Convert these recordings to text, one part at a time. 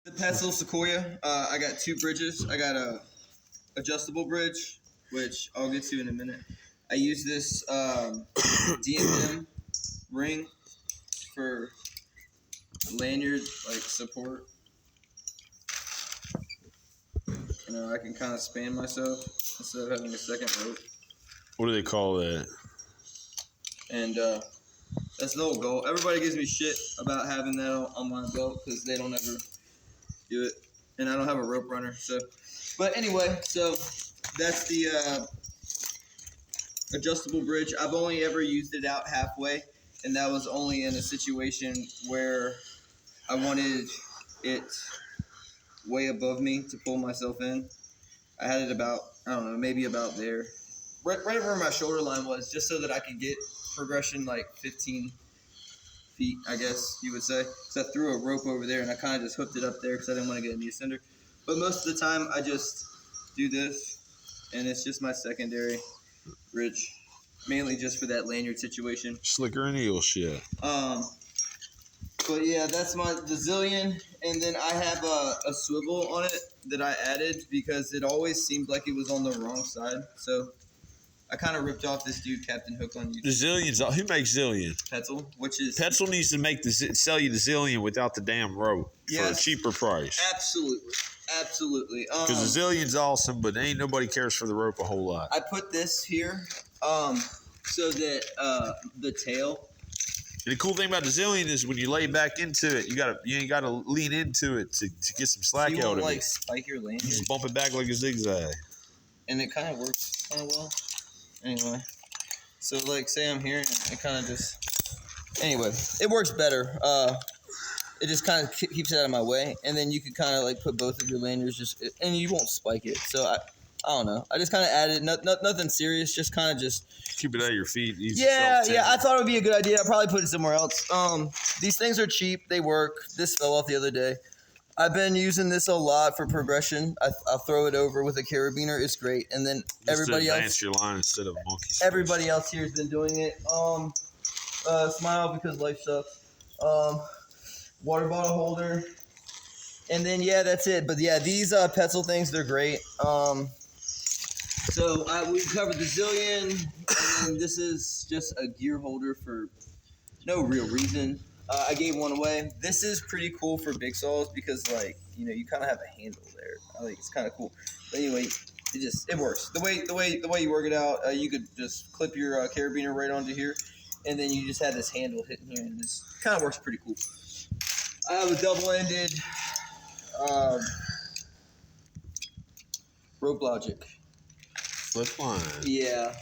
The petzl Sequoia. I got two bridges. I got a adjustable bridge, which I'll get to in a minute. I use this D&M ring for lanyard support. I can kind of span myself instead of having a second rope. What do they call that? And that's the whole goal. Everybody gives me shit about having that on my belt because they don't ever do it, and I don't have a rope runner. So, but anyway, so that's the adjustable bridge. I've only ever used it out halfway, and that was only in a situation where I wanted it way above me to pull myself in. I had it about, I don't know, maybe about there, right where my shoulder line was, just so that I could get progression like 15 feet, I guess you would say. So I threw a rope over there, and I kind of just hooked it up there because I didn't want to get a knee cinder. But most of the time, I just do this, and it's just my secondary bridge, mainly just for that lanyard situation. Slicker and eel shit. But yeah, that's the Zillion, and then I have a swivel on it that I added because it always seemed like it was on the wrong side. So I kind of ripped off this dude, Captain Hook, on YouTube. The Zillion's, who makes Zillion? Petzl, which is... Petzl needs to sell you the Zillion without the damn rope for a cheaper price. Absolutely. Absolutely. Because the Zillion's awesome, but ain't nobody cares for the rope a whole lot. I put this here so that the tail... And the cool thing about the Zillion is when you lay back into it, you ain't gotta lean into it to get some slack so you out won't, of it. Spike your lanyard. You just bump it back like a zigzag. And it kind of works kind of well. Anyway, so say I'm here, and it kind of just. Anyway, it works better. It just kind of keeps it out of my way, and then you can kind of put both of your lanyards and you won't spike it. So I don't know. I just kind of added nothing serious, just kind of just keep it out of your feet. Yeah. I thought it would be a good idea. I'll probably put it somewhere else. These things are cheap. They work. This fell off the other day. I've been using this a lot for progression. I'll throw it over with a carabiner. It's great. And then just everybody to else, your line instead of monkey. Everybody else here has been doing it. Smile because life sucks. Water bottle holder. And then that's it. But these petzl things, they're great. So we covered the Zillion, and this is just a gear holder for no real reason. I gave one away. This is pretty cool for big saws because you kind of have a handle there. I think it's kind of cool. But anyway, it works. The way you work it out, you could just clip your carabiner right onto here, and then you just have this handle hitting here, and this kind of works pretty cool. I have a double-ended Rope Logic. Flip line. Yeah.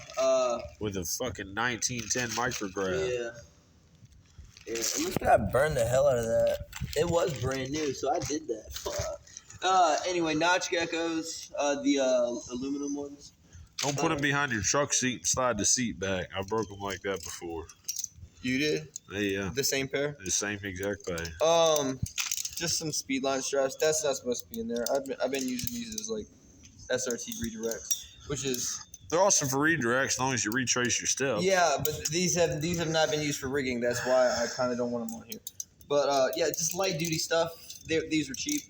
With a fucking 1910 micrograph. Yeah. It looks like I burned the hell out of that. It was brand new, so I did that. Anyway, notch geckos, the aluminum ones. Don't put them behind your truck seat and slide the seat back. I broke them like that before. You did? Yeah. The same pair? The same exact pair. Just some speed line straps. That's not supposed to be in there. I've been using these as SRT redirects, which is... They're awesome for redirects as long as you retrace your steps. Yeah, but these have not been used for rigging. That's why I kind of don't want them on here. But just light duty stuff. These are cheap.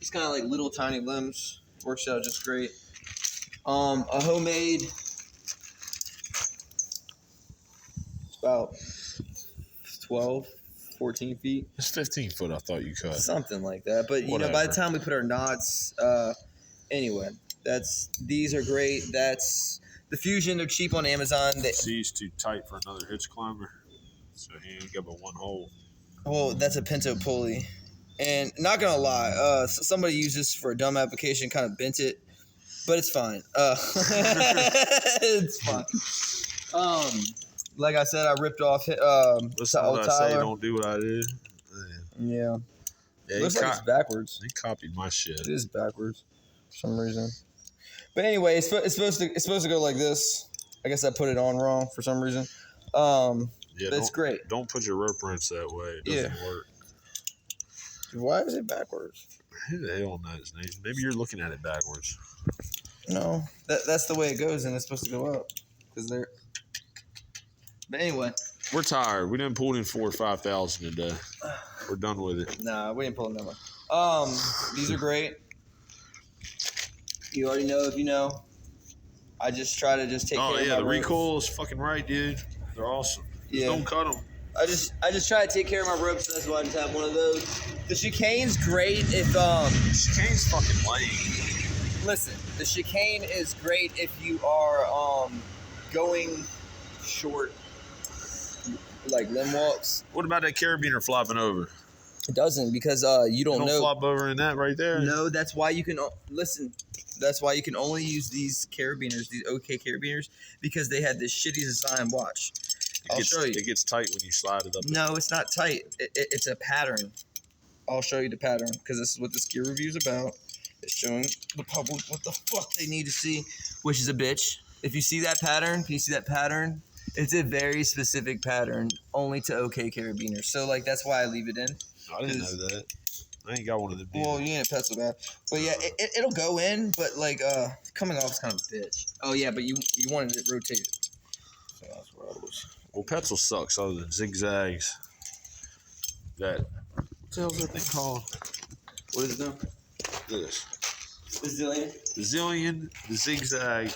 It's kind of like little tiny limbs. Works out just great. A homemade. About 12, 14 feet. It's 15 foot. I thought you cut something like that. But by the time we put our knots, anyway. These are great. That's the Fusion. They're cheap on Amazon. C's too tight for another hitch climber, so he ain't got but one hole. Well, that's a Pinto pulley, and not gonna lie, somebody used this for a dumb application, kind of bent it, but it's fine. It's fine. Like I said, I ripped off. Listen to what I say. Don't do what I did. Yeah. Looks like it's backwards. He copied my shit. It is backwards for some reason. But anyway, it's supposed to go like this. I guess I put it on wrong for some reason. But it's great. Don't put your rope wrench that way. It doesn't work. Why is it backwards? Who the hell knows, Nathan? Maybe you're looking at it backwards. No, that's the way it goes, and it's supposed to go up because they're. But anyway, we're tired. We done pulled in 4,000 or 5,000 a day. We're done with it. Nah, we didn't pull in that much. These are great. You already know if you know. I just try to take care of my ropes. The recoil is fucking right, dude. They're awesome. Just don't cut them. I just try to take care of my ropes. So that's why I just have one of those. The chicane's great if Chicane's fucking lame. Listen, the chicane is great if you are going short, like limb walks. What about that carabiner flopping over? It doesn't, because you don't know. Flop over in that right there. No, that's why you can listen. That's why you can only use these carabiners, these OK carabiners, because they had this shitty design. Watch. I'll show you. It gets tight when you slide it up. No, it's not tight. It's a pattern. I'll show you the pattern, because this is what this gear review is about. It's showing the public what the fuck they need to see, which is a bitch. If you see that pattern, can you see that pattern? It's a very specific pattern, only to OK carabiners. So, like, that's why I leave it in. I didn't know that. I ain't got one of them. Well, you ain't a petzl guy. But yeah, it'll go in, but like coming off is kind of a bitch. Oh yeah, but you wanted it rotated. So that's where I was. Well, petzl sucks other than zigzags. What the hell's that thing called? What is it now? This. The Zillion, the zigzag,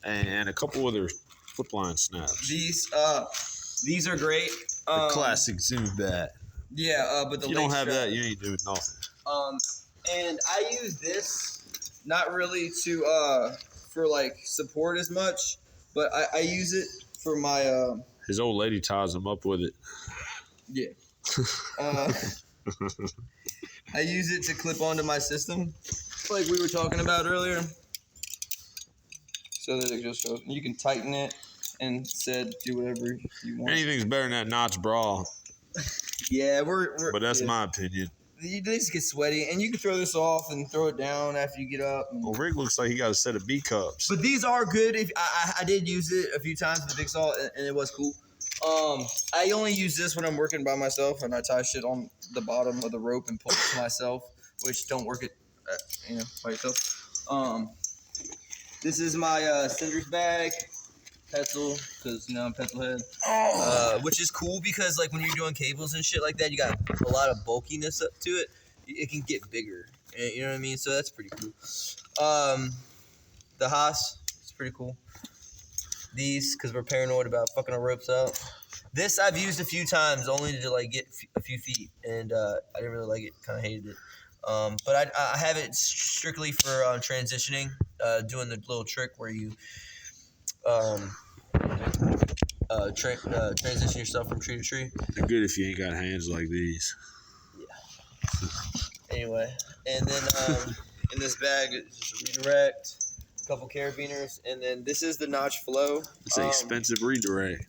and a couple other flip line snaps. These are great. The classic zoom bat. Yeah, but if you don't have that, you ain't doing nothing. And I use this not really for like support as much, but I use it for my His old lady ties him up with it. Yeah. I use it to clip onto my system, like we were talking about earlier. So that it just goes. You can tighten it and do whatever you want. Anything's better than that notch bra. Yeah, but that's my opinion. They just get sweaty, and you can throw this off and throw it down after you get up. Well, Rick looks like he got a set of B cups. But these are good. If I did use it a few times with the big saw, and it was cool. I only use this when I'm working by myself, and I tie shit on the bottom of the rope and pull it to myself, which don't work it, by yourself. This is my cinders bag. Petzl, because I'm petzl head, which is cool because like when you're doing cables and shit like that, you got a lot of bulkiness up to it. It can get bigger, you know what I mean? So that's pretty cool. The Haas, it's pretty cool. These, because we're paranoid about fucking our ropes out. This I've used a few times only to like get a few feet, and I didn't really like it. Kind of hated it. But I have it strictly for transitioning, doing the little trick where you transition yourself from tree to tree. They're good if you ain't got hands like these. Yeah. Anyway, and then in this bag, it's just a redirect, a couple carabiners, and then this is the notch flow. It's an expensive redirect.